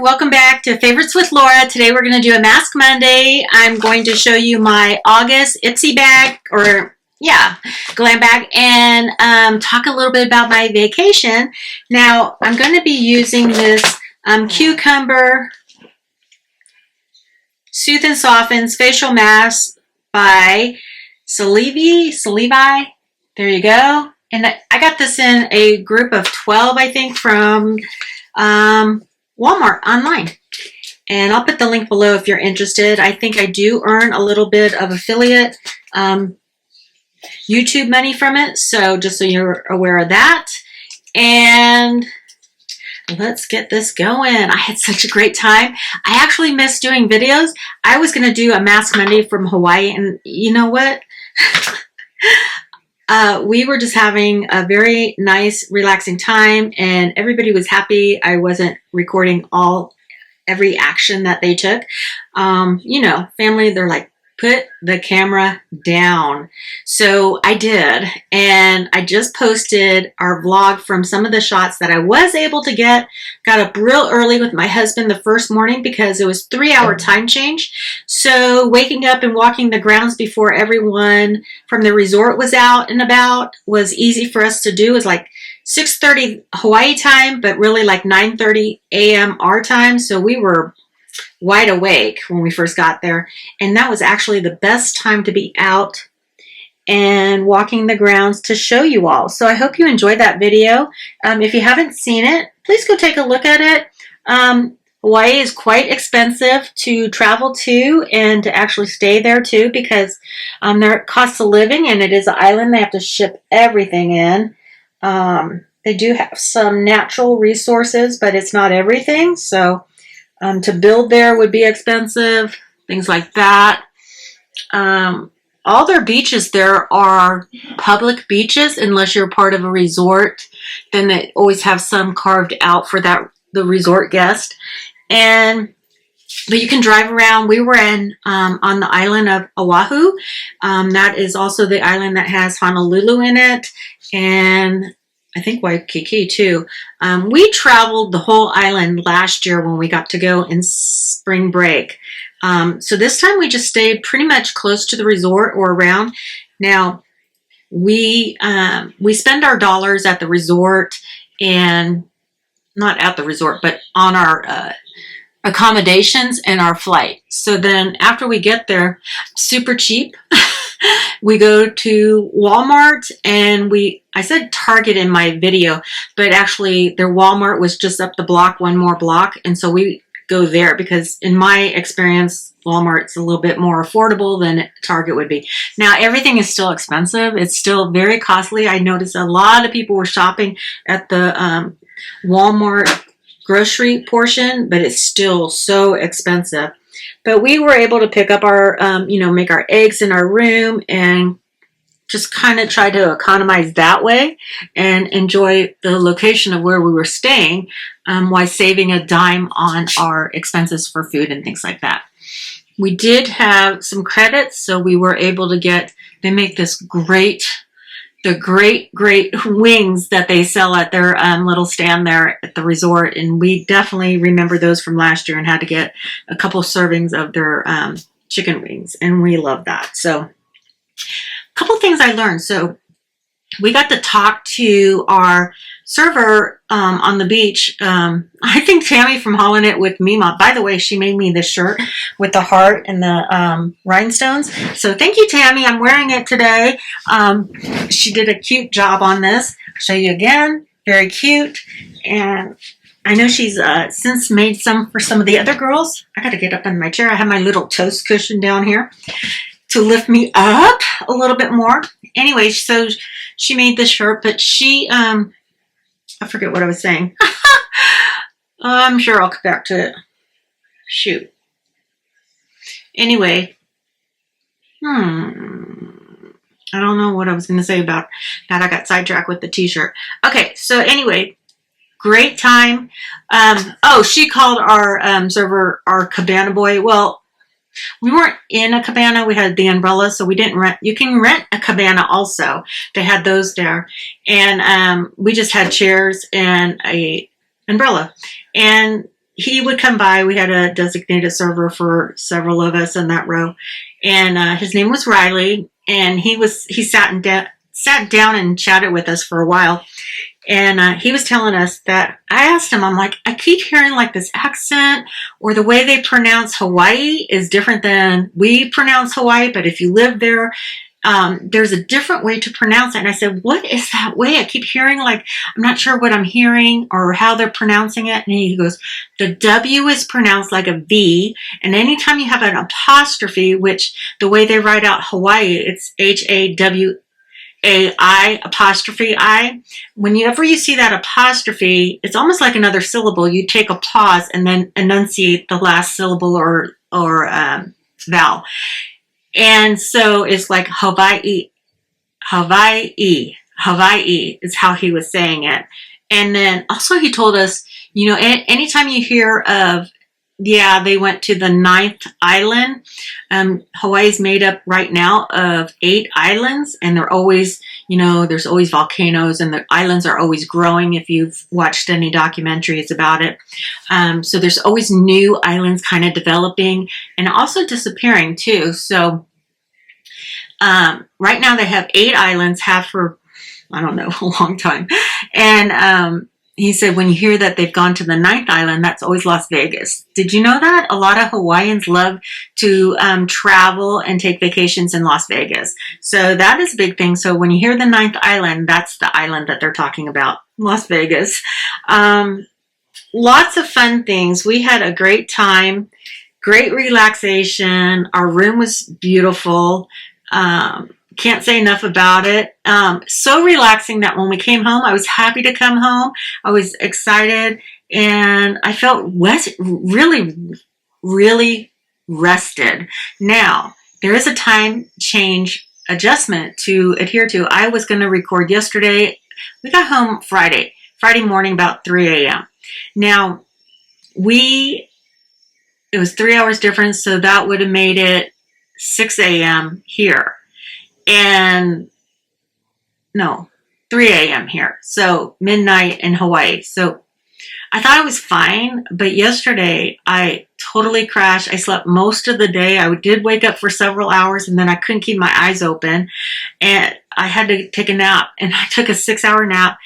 Welcome back to Favorites with Laura. Today we're going to do a Mask Monday. I'm going to show you my August IPSY bag, or glam bag, and talk a little bit about my vacation. Now, I'm going to be using this Cucumber Soothe and Softens Facial Mask by Sagle. There you go. And I got this in a group of 12, I think, from Walmart online. And I'll put the link below if you're interested. I think I do earn a little bit of affiliate YouTube money from it. So just so you're aware of that. And let's get this going. I had such a great time. I actually missed doing videos. I was going to do a Mask Monday from Hawaii. And you know what? We were just having a very nice, relaxing time, and everybody was happy. I wasn't recording every action that they took. You know, family, they're like, put the camera down. So I did, and I just posted our vlog from some of the shots that I was able to get. Got up real early with my husband the first morning because it was 3-hour time change. So waking up and walking the grounds before everyone from the resort was out and about was easy for us to do. It was like 6:30 Hawaii time, but really like 9:30 a.m. our time. So we were wide awake when we first got there, and that was actually the best time to be out and walking the grounds to show you all. So I hope you enjoyed that video. If you haven't seen it, please go take a look at it. Hawaii is quite expensive to travel to and to actually stay there too, because their cost of living, and it is an island. They have to ship everything in. They do have some natural resources, but it's not everything. So to build there would be expensive, things like that. All their beaches there are public beaches, unless you're part of a resort. Then they always have some carved out for the resort guest. But you can drive around. We were on the island of Oahu. That is also the island that has Honolulu in it, and I think Waikiki too. We traveled the whole island last year when we got to go in spring break. So this time we just stayed pretty much close to the resort or around. Now, we spend our dollars at the resort, and not at the resort, but on our accommodations and our flight. So then after we get there, super cheap. We go to Walmart, and I said Target in my video, but actually their Walmart was just up the block, one more block. And so we go there because in my experience, Walmart's a little bit more affordable than Target would be. Now, everything is still expensive. It's still very costly. I noticed a lot of people were shopping at the Walmart grocery portion, but it's still so expensive. But we were able to pick up our, make our eggs in our room and just kind of try to economize that way and enjoy the location of where we were staying while saving a dime on our expenses for food and things like that. We did have some credits, so we were able to they make this great wings that they sell at their little stand there at the resort, and we definitely remember those from last year and had to get a couple servings of their chicken wings, and we love that. So a couple things I learned. So we got to talk to our server on the beach. I think Tammy from Holland It with Mima, by the way, she made me this shirt with the heart and the rhinestones. So thank you, Tammy. I'm wearing it today. She did a cute job on this. I'll show you again. Very cute. And I know she's since made some for some of the other girls. I got to get up in my chair. I have my little toast cushion down here to lift me up a little bit more. Anyway, so she made this shirt, but she, I forget what I was saying. I'm sure I'll come back to it. Shoot. Anyway, I don't know what I was going to say about that. I got sidetracked with the t-shirt. Okay, so anyway, great time. She called our server our cabana boy. Well, we weren't in a cabana. We had the umbrella, so we didn't rent. You can rent a cabana also. They had those there. And we just had chairs and a umbrella. And he would come by. We had a designated server for several of us in that row, and his name was Riley, and he sat down and chatted with us for a while. And he was telling us that, I asked him, I'm like, I keep hearing like this accent or the way they pronounce Hawaii is different than we pronounce Hawaii. But if you live there, there's a different way to pronounce it. And I said, what is that way? I keep hearing like, I'm not sure what I'm hearing or how they're pronouncing it. And he goes, the W is pronounced like a V. And anytime you have an apostrophe, which the way they write out Hawaii, it's HAWAI apostrophe I. Whenever you see that apostrophe, it's almost like another syllable. You take a pause and then enunciate the last syllable or vowel. And so it's like Hawaii is how he was saying it. And then also he told us, anytime you hear of, they went to the 9th island. Hawaii's made up right now of 8 islands, and they're always, there's always volcanoes, and the islands are always growing if you've watched any documentaries about it. So there's always new islands kind of developing and also disappearing too. So right now they have 8 islands, have for, I don't know, a long time. And he said, when you hear that they've gone to the 9th island, that's always Las Vegas. Did you know that? A lot of Hawaiians love to travel and take vacations in Las Vegas. So that is a big thing. So when you hear the 9th island, that's the island that they're talking about, Las Vegas. Lots of fun things. We had a great time, great relaxation. Our room was beautiful. Can't say enough about it. So relaxing that when we came home, I was happy to come home. I was excited, and I felt really, really rested. Now, there is a time change adjustment to adhere to. I was going to record yesterday. We got home Friday morning about 3 a.m. Now, it was 3 hours difference, so that would have made it 6 a.m. here. And no, 3 a.m. here. So midnight in Hawaii. So I thought I was fine, but yesterday I totally crashed. I slept most of the day. I did wake up for several hours, and then I couldn't keep my eyes open, and I had to take a nap, and I took a 6-hour nap,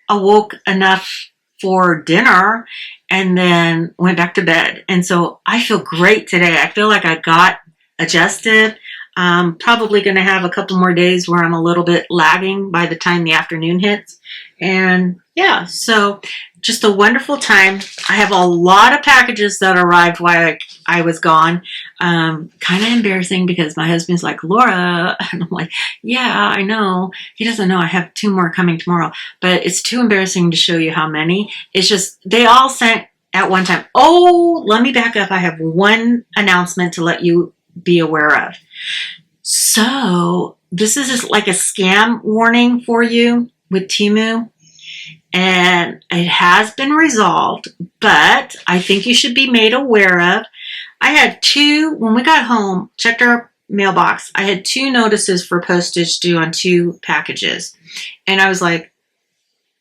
awoke enough for dinner, and then went back to bed. And so I feel great today. I feel like I got adjusted. I'm probably going to have a couple more days where I'm a little bit lagging by the time the afternoon hits. And yeah, so just a wonderful time. I have a lot of packages that arrived while I was gone. Kind of embarrassing because my husband's like, Laura, and I'm like, yeah, I know. He doesn't know I have 2 more coming tomorrow, but it's too embarrassing to show you how many. It's just, they all sent at one time. Oh, let me back up. I have one announcement to let you be aware of. So this is just like a scam warning for you with Temu, and it has been resolved, but I think you should be made aware of. I had 2, when we got home, checked our mailbox, I had 2 notices for postage due on 2 packages. And I was like,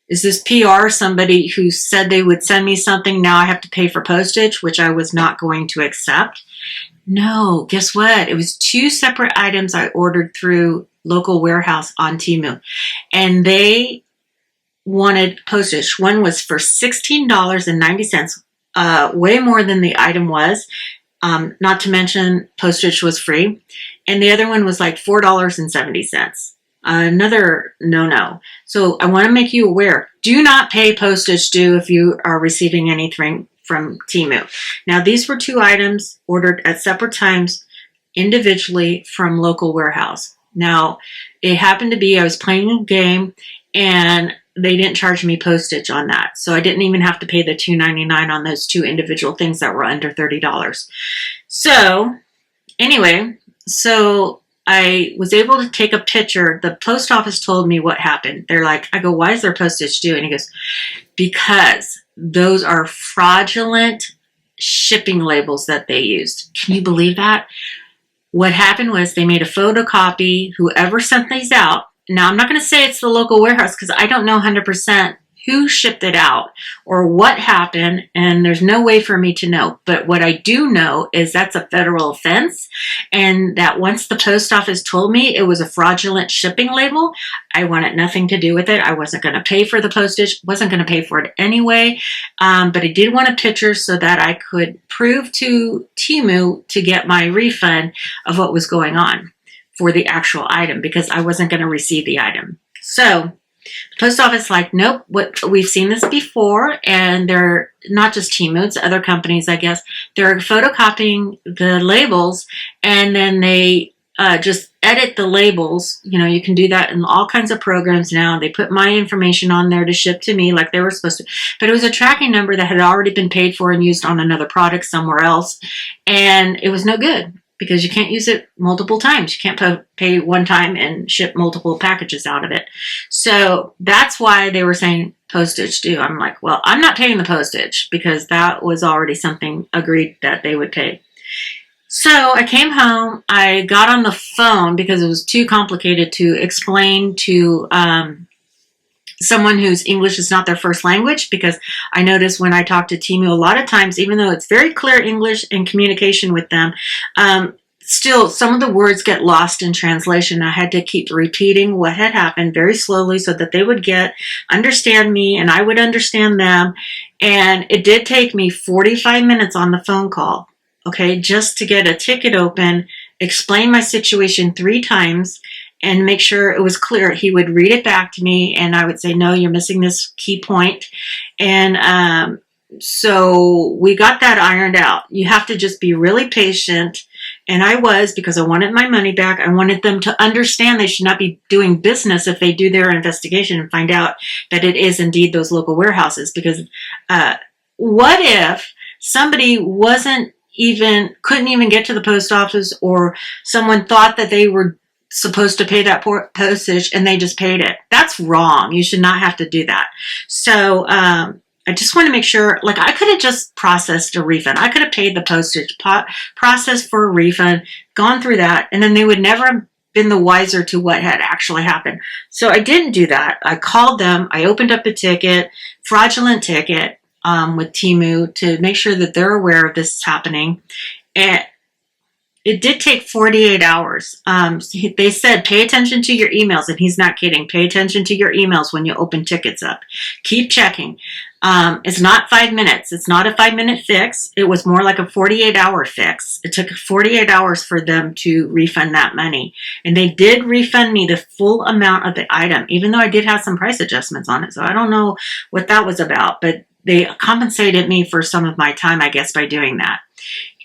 is this PR somebody who said they would send me something? Now I have to pay for postage, which I was not going to accept. No, guess what? It was 2 separate items I ordered through local warehouse on Temu, and they wanted postage. One was for $16.90, way more than the item was. Not to mention postage was free. And the other one was like $4.70. Another no-no. So I want to make you aware. Do not pay postage due if you are receiving anything from Temu. Now, these were 2 items ordered at separate times individually from local warehouse. Now, it happened to be I was playing a game and they didn't charge me postage on that. So I didn't even have to pay the $2.99 on those 2 individual things that were under $30. So anyway, I was able to take a picture. The post office told me what happened. They're like, I go, why is there postage due? And he goes, because those are fraudulent shipping labels that they used. Can you believe that? What happened was they made a photocopy. Whoever sent these out. Now, I'm not going to say it's the local warehouse because I don't know 100% who shipped it out or what happened, and there's no way for me to know. But what I do know is that's a federal offense, and that once the post office told me it was a fraudulent shipping label, I wanted nothing to do with it. I wasn't going to pay for the postage, wasn't going to pay for it anyway, but I did want a picture so that I could prove to Temu to get my refund of what was going on for the actual item, because I wasn't going to receive the item. So the post office like, nope, we've seen this before, and they're not just Temu, it's other companies, I guess. They're photocopying the labels, and then they just edit the labels. You know, you can do that in all kinds of programs now. They put my information on there to ship to me like they were supposed to. But it was a tracking number that had already been paid for and used on another product somewhere else, and it was no good, because you can't use it multiple times. You can't pay one time and ship multiple packages out of it. So that's why they were saying postage due. I'm like, well, I'm not paying the postage, because that was already something agreed that they would pay. So I came home. I got on the phone because it was too complicated to explain to someone whose English is not their first language, because I noticed when I talk to Temu, a lot of times, even though it's very clear English and communication with them, still some of the words get lost in translation. I had to keep repeating what had happened very slowly so that they would understand me and I would understand them. And it did take me 45 minutes on the phone call, okay, just to get a ticket open, explain my situation 3 times, and make sure it was clear. He would read it back to me, and I would say, no, you're missing this key point. And so we got that ironed out. You have to just be really patient. And I was, because I wanted my money back. I wanted them to understand they should not be doing business if they do their investigation and find out that it is indeed those local warehouses. Because what if somebody couldn't even get to the post office, or someone thought that they were supposed to pay that postage and they just paid it? That's wrong. You should not have to do that. So I just want to make sure, like, I could have just processed a refund. I could have paid the postage, processed for a refund, gone through that, and then they would never have been the wiser to what had actually happened. So I didn't do that. I called them. I opened up a ticket, fraudulent ticket, with Temu, to make sure that they're aware of this happening. And it did take 48 hours. They said, pay attention to your emails, and he's not kidding. Pay attention to your emails when you open tickets up. Keep checking. It's not 5 minutes. It's not a 5-minute fix. It was more like a 48-hour fix. It took 48 hours for them to refund that money. And they did refund me the full amount of the item, even though I did have some price adjustments on it. So I don't know what that was about, but they compensated me for some of my time, I guess, by doing that.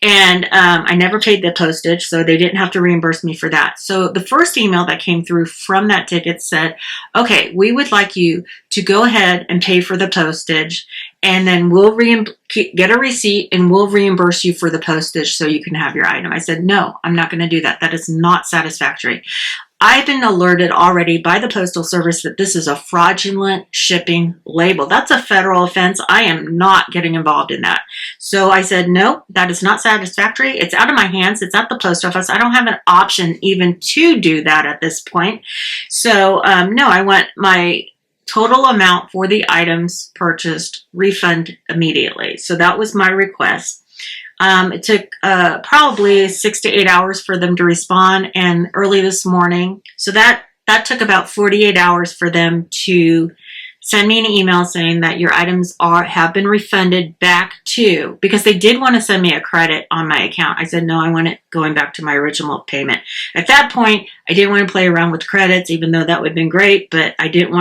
And I never paid the postage, so they didn't have to reimburse me for that. So the first email that came through from that ticket said, okay, we would like you to go ahead and pay for the postage, and then we'll get a receipt and we'll reimburse you for the postage so you can have your item. I said, no, I'm not going to do that. That is not satisfactory. I've been alerted already by the Postal Service that this is a fraudulent shipping label. That's a federal offense. I am not getting involved in that. So I said, no, that is not satisfactory. It's out of my hands. It's at the post office. I don't have an option even to do that at this point. So no, I want my total amount for the items purchased refund immediately. So that was my request. It took probably 6 to 8 hours for them to respond, and early this morning. So that took about 48 hours for them to send me an email saying that your items have been refunded back to, because they did want to send me a credit on my account. I said, no, I want it going back to my original payment. At that point, I didn't want to play around with credits, even though that would have been great, but I just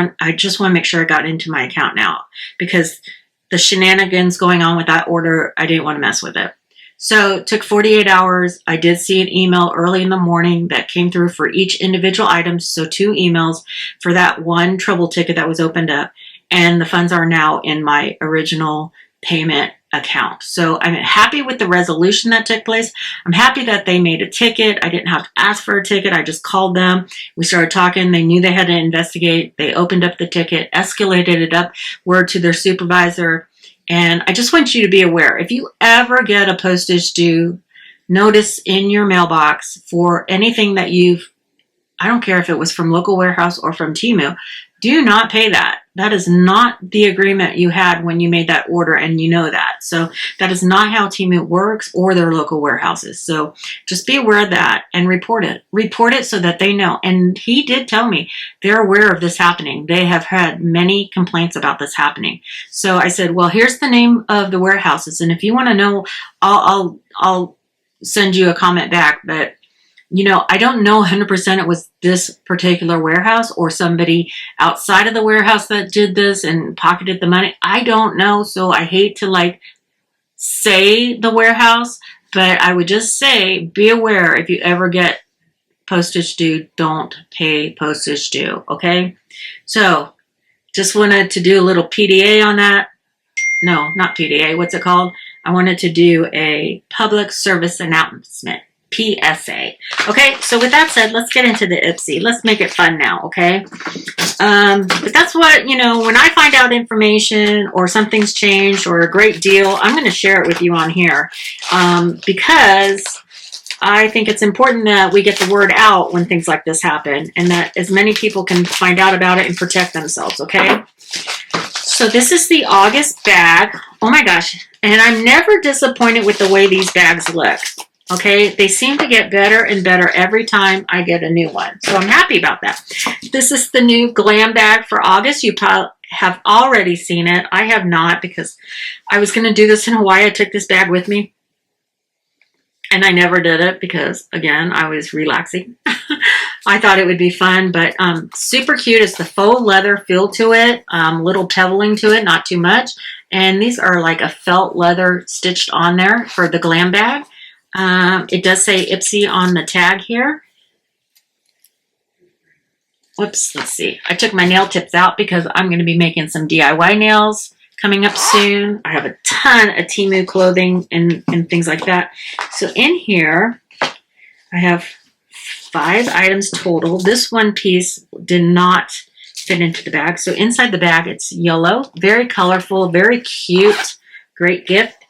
want to make sure I got into my account now, because the shenanigans going on with that order, I didn't want to mess with it. So it took 48 hours. I did see an email early in the morning that came through for each individual item. So 2 emails for that one trouble ticket that was opened up. And the funds are now in my original payment account. So I'm happy with the resolution that took place. I'm happy that they made a ticket. I didn't have to ask for a ticket. I just called them. We started talking. They knew they had to investigate. They opened up the ticket, escalated it up, word to their supervisor. And I just want you to be aware, if you ever get a postage due notice in your mailbox for anything that I don't care if it was from local warehouse or from Temu, do not pay that. That is not the agreement you had when you made that order, and you know that. So that is not how Temu works or their local warehouses. So just be aware of that and report it. Report it so that they know. And he did tell me they're aware of this happening. They have had many complaints about this happening. So I said, well, here's the name of the warehouses, and if you want to know, I'll send you a comment back. But you know, I don't know 100% it was this particular warehouse or somebody outside of the warehouse that did this and pocketed the money. I don't know. So I hate to like say the warehouse, but I would just say, be aware if you ever get postage due, don't pay postage due. Okay. So just wanted to do a little PDA on that. No, not PDA. What's it called? I wanted to do a public service announcement. PSA. Okay, so with that said, let's get into the IPSY. Let's make it fun now, okay? But that's what, you know, when I find out information or something's changed or a great deal, I'm going to share it with you on here because I think it's important that we get the word out when things like this happen and that as many people can find out about it and protect themselves, okay? So this is the August bag. Oh my gosh. And I'm never disappointed with the way these bags look. Okay, they seem to get better and better every time I get a new one. So I'm happy about that. This is the new Glam bag for August. You probably have already seen it. I have not because I was going to do this in Hawaii. I took this bag with me. And I never did it because, again, I was relaxing. I thought it would be fun, but super cute. It's the faux leather feel to it, little pebbling to it, not too much. And these are like a felt leather stitched on there for the Glam bag. It does say IPSY on the tag here. Whoops, let's see. I took my nail tips out because I'm going to be making some DIY nails coming up soon. I have a ton of Temu clothing and things like that. So in here, I have 5 items total. This one piece did not fit into the bag. So inside the bag, it's yellow, very colorful, very cute, great gift.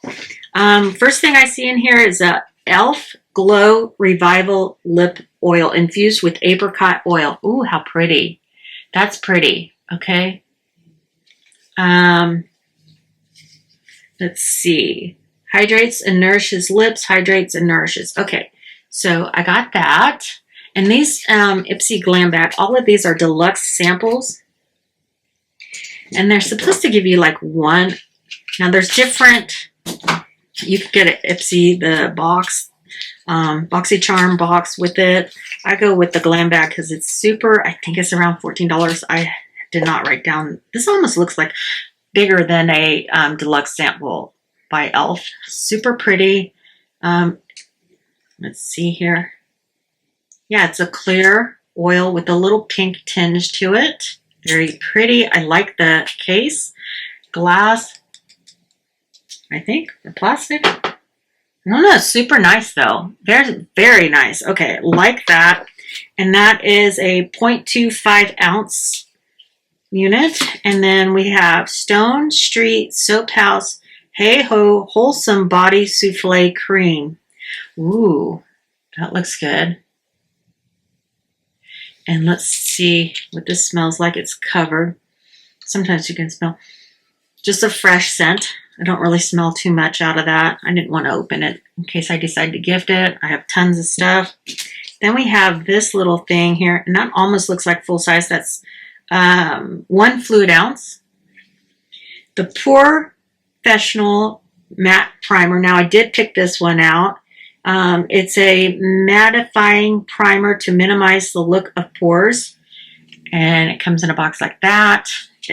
First thing I see in here is a e.l.f. Glow Revival Lip Oil infused with apricot oil. Ooh, how pretty. That's pretty. Okay. Let's see. Hydrates and nourishes lips. Hydrates and nourishes. Okay. So I got that. And these IPSY Glam bag, all of these are deluxe samples. And they're supposed to give you like one. Now there's different. You could get an IPSY, the box, BoxyCharm box with it. I go with the Glam bag because it's super, I think it's around $14. I did not write down. This almost looks like bigger than a deluxe sample by e.l.f. Super pretty. Let's see here. Yeah, it's a clear oil with a little pink tinge to it. Very pretty. I like the case. Glass. I think, or plastic. I don't know, super nice though. Very, very nice. Okay, like that. And that is a 0.25 ounce unit. And then we have Stone Street Soap House Hey Ho Wholesome Body Souffle Cream. Ooh, that looks good. And let's see what this smells like. It's covered. Sometimes you can smell just a fresh scent. I don't really smell too much out of that. I didn't want to open it in case I decide to gift it. I have tons of stuff. Then we have this little thing here, and that almost looks like full size. That's 1 fluid ounce. The Professional Matte Primer. Now, I did pick this one out. It's a mattifying primer to minimize the look of pores. And it comes in a box like that.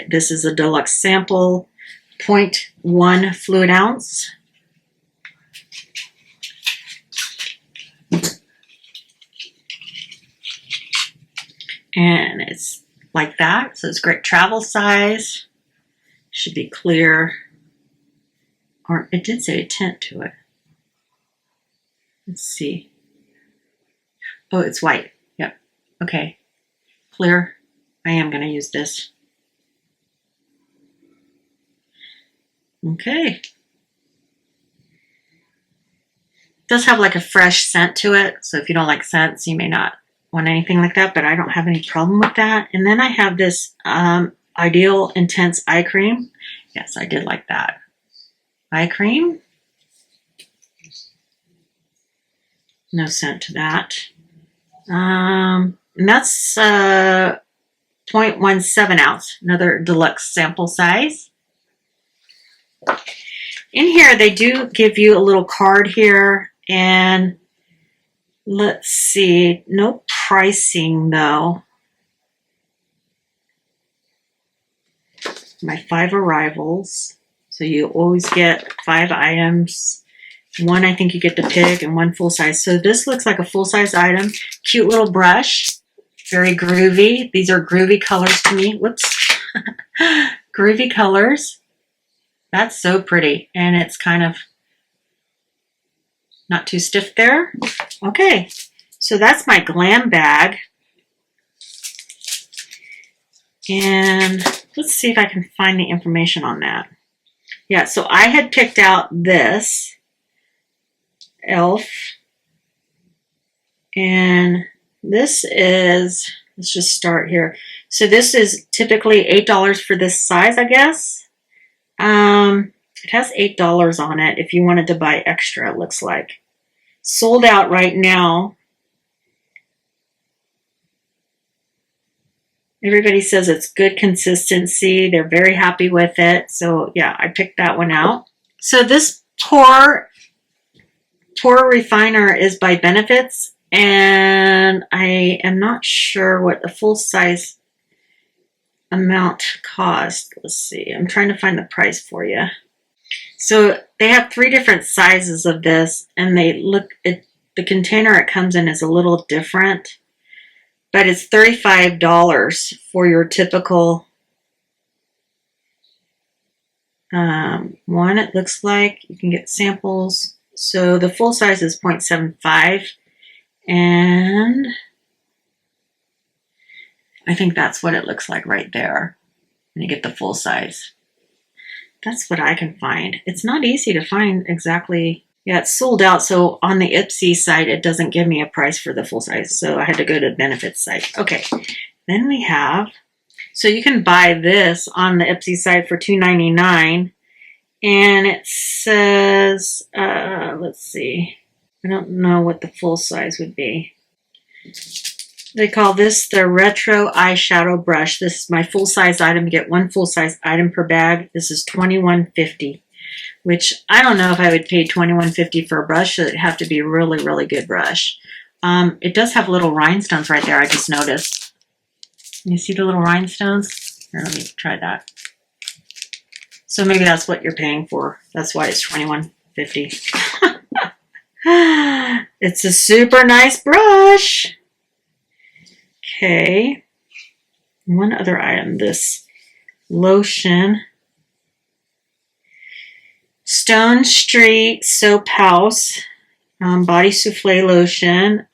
This is a deluxe sample. 0.1 fluid ounce. And it's like that. So it's great travel size. Should be clear. Or it did say a tint to it. Let's see. Oh, it's white. Yep. Okay. Clear. I am going to use this. Okay. It does have like a fresh scent to it. So if you don't like scents, you may not want anything like that, but I don't have any problem with that. And then I have this Ideal Intense Eye Cream. Yes, I did like that. Eye cream. No scent to that. And that's 0.17 ounce, another deluxe sample size. In here, they do give you a little card here, and let's see, no pricing though. My 5 arrivals. So you always get 5 items. 1 I think you get to pick, and 1 full size. So this looks like a full size item. Cute little brush. Very groovy. These are groovy colors to me. Whoops. Groovy colors. That's so pretty. And it's kind of not too stiff there. Okay. So that's my Glam bag. And let's see if I can find the information on that. Yeah, so I had picked out this e.l.f. And this is, let's just start here. So this is typically $8 for this size, I guess. It has $8 on it if you wanted to buy extra, it looks like. Sold out right now. Everybody says it's good consistency. They're very happy with it. So yeah, I picked that one out. So this pore refiner is by Benefits, and I am not sure what the full size amount cost. Let's see. I'm trying to find the price for you. So they have 3 different sizes of this, and they look at the container it comes in is a little different. But it's $35 for your typical one, it looks like. You can get samples. So the full size is 0.75. And I think that's what it looks like right there when you get the full size. That's what I can find. It's not easy to find exactly. Yeah, it's sold out, so on the IPSY site, it doesn't give me a price for the full size, so I had to go to the Benefits site. Okay, then we have, so you can buy this on the IPSY site for $2.99, and it says, let's see, I don't know what the full size would be. They call this the Retro Eyeshadow Brush. This is my full size item. You get 1 full size item per bag. This is $21.50. Which I don't know if I would pay $21.50 for a brush. It'd have to be a really, really good brush. It does have little rhinestones right there, I just noticed. You see the little rhinestones? Here, let me try that. So maybe that's what you're paying for. That's why it's $21.50. It's a super nice brush. Okay. One other item, this lotion. Stone Street Soap House Body Souffle Lotion.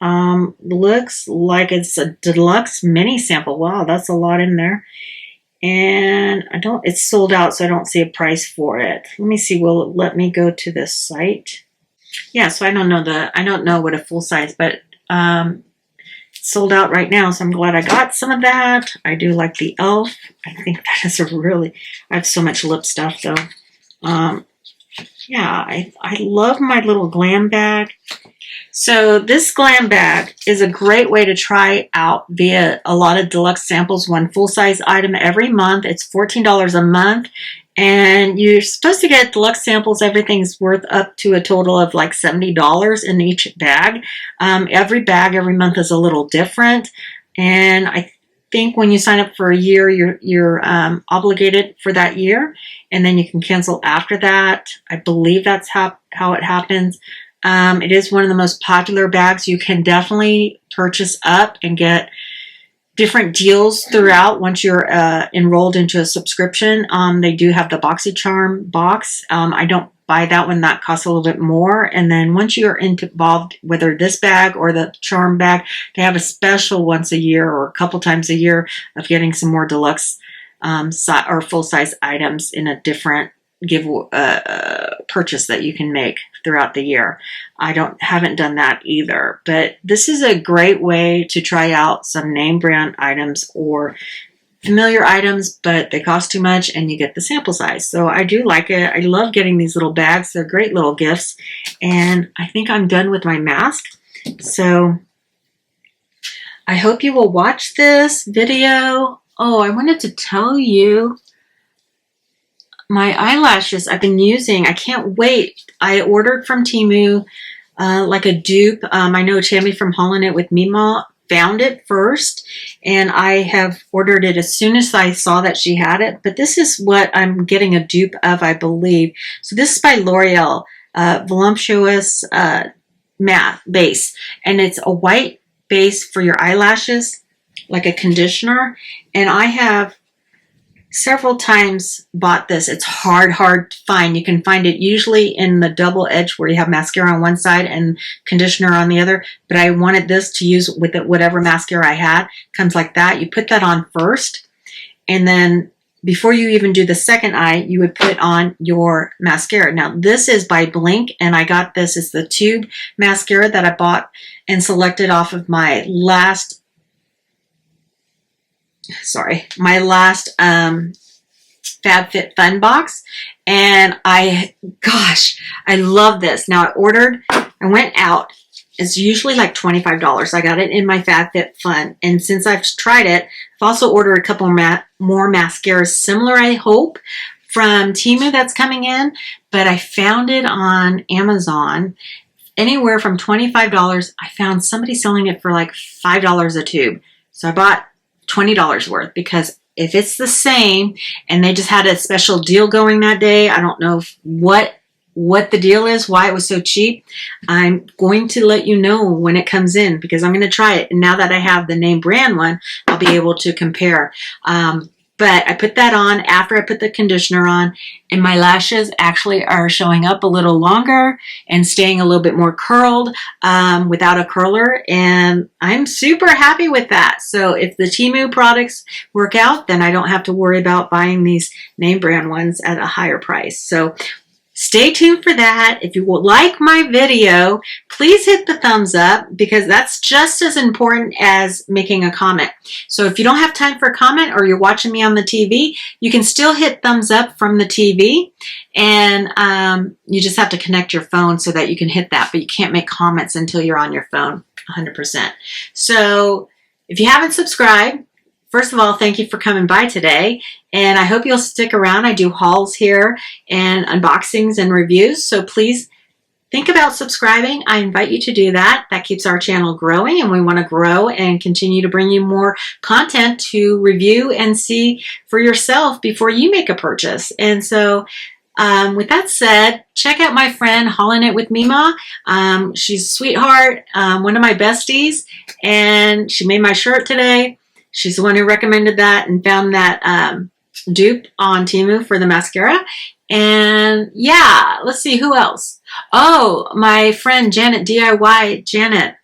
Looks like it's a deluxe mini sample. Wow, that's a lot in there. And it's sold out, so I don't see a price for it. Let me see, will it let me go to this site? Yeah, so I don't know what a full size, but it's sold out right now, so I'm glad I got some of that. I do like the e.l.f. I think that is I have so much lip stuff though. Yeah, I love my little Glam bag. So this Glam bag is a great way to try out via a lot of deluxe samples, 1 full-size item every month. It's $14 a month, and you're supposed to get deluxe samples. Everything's worth up to a total of like $70 in each bag. Every bag every month is a little different, and I think when you sign up for a year, you're obligated for that year, and then you can cancel after that. I believe that's how it happens. It is one of the most popular bags. You can definitely purchase up and get different deals throughout once you're enrolled into a subscription. They do have the BoxyCharm box. I don't buy that one. That costs a little bit more. And then once you're involved, whether this bag or the Charm bag, they have a special once a year or a couple times a year of getting some more deluxe or full-size items in a different purchase that you can make throughout the year. I haven't done that either, but this is a great way to try out some name brand items or familiar items, but they cost too much and you get the sample size. So I do like it. I love getting these little bags. They're great little gifts. And I think I'm done with my mask. So I hope you will watch this video. Oh, I wanted to tell you my eyelashes I've been using. I can't wait. I ordered from Temu like a dupe. I know Tammy from Hollin' It with Mima found it first, and I have ordered it as soon as I saw that she had it. But this is what I'm getting a dupe of, I believe. So this is by L'Oreal, Voluptuous Matte Base, and it's a white base for your eyelashes, like a conditioner. And I have several times bought this. It's hard to find. You can find it usually in the double edge where you have mascara on one side and conditioner on the other. But I wanted this to use with it, whatever mascara I had. Comes like that. You put that on first, and then before you even do the second eye, you would put on your mascara. Now this is by Blink, and I got this as the tube mascara that I bought and selected off of my last FabFitFun box. And I love this. Now I went out. It's usually like $25. I got it in my FabFitFun. And since I've tried it, I've also ordered a couple more mascaras similar, I hope, from Temu that's coming in. But I found it on Amazon anywhere from $25. I found somebody selling it for like $5 a tube. So I bought $20 worth, because if it's the same and they just had a special deal going that day, I don't know what the deal is, why it was so cheap. I'm going to let you know when it comes in, because I'm going to try it. And now that I have the name brand one, I'll be able to compare. But I put that on after I put the conditioner on, and my lashes actually are showing up a little longer and staying a little bit more curled without a curler, and I'm super happy with that. So if the Temu products work out, then I don't have to worry about buying these name brand ones at a higher price. So stay tuned for that. If you would like my video, please hit the thumbs up, because that's just as important as making a comment. So if you don't have time for a comment, or you're watching me on the TV, you can still hit thumbs up from the TV, and you just have to connect your phone so that you can hit that, but you can't make comments until you're on your phone 100%. So if you haven't subscribed, first of all, thank you for coming by today, and I hope you'll stick around. I do hauls here and unboxings and reviews, so please think about subscribing. I invite you to do that. That keeps our channel growing, and we want to grow and continue to bring you more content to review and see for yourself before you make a purchase. And so with that said, check out my friend Hollin' It with Mima. She's a sweetheart, one of my besties, and she made my shirt today. She's the one who recommended that and found that dupe on Temu for the mascara. And yeah, let's see who else. Oh, my friend Janet, DIY Janet.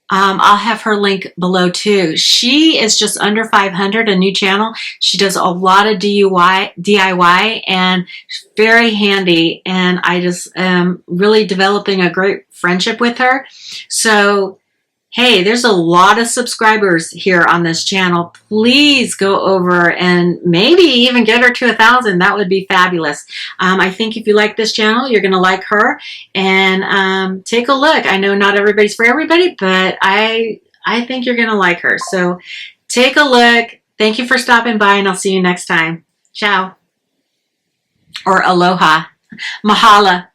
I'll have her link below too. She is just under 500, a new channel. She does a lot of DIY and very handy. And I just am really developing a great friendship with her. So hey, there's a lot of subscribers here on this channel. Please go over and maybe even get her to 1,000. That would be fabulous. I think if you like this channel, you're going to like her. And take a look. I know not everybody's for everybody, but I think you're going to like her. So take a look. Thank you for stopping by, and I'll see you next time. Ciao. Or aloha. Mahala.